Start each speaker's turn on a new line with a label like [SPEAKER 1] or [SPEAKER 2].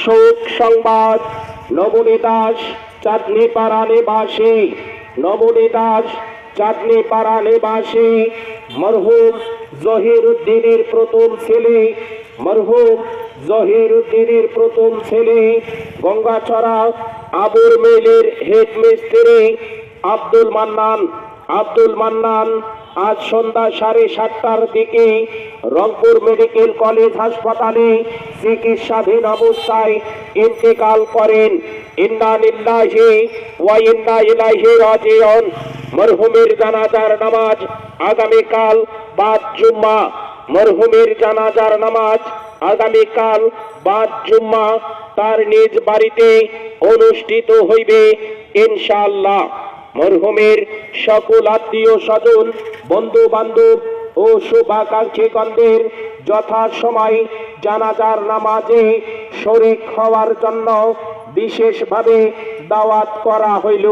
[SPEAKER 1] শোক সংবাদ নবনী দাস চাঁদনীপাড়া নিবাসী মরহুম জহির উদ্দিনের প্রথম ছেলে গঙ্গাচড়া আবুর মিলের হেডমিস্ত্রি আব্দুল মান্নান আজ সন্ধ্যা 7:30টার দিকে রংপুর মেডিকেল কলেজ হাসপাতালে চিকিৎসাধীন অবস্থায় ইন্তেকাল করেন। ইন্না লিল্লাহি ওয়া ইন্না ইলাইহি রাজিউন। মরহুমের জানাজার নামাজ আগামীকাল বাদ জুম্মা তার নিজ বাড়িতে অনুষ্ঠিত হইবে ইনশাআল্লাহ। মরহুমের সকল আত্মীয় স্বজন, বন্ধু বান্ধব ও শুভাকাঙ্ক্ষীগণদের যথাসময়ে জানাজার নামাজে শরীক হওয়ার জন্য বিশেষভাবে দাওয়াত করা হইল।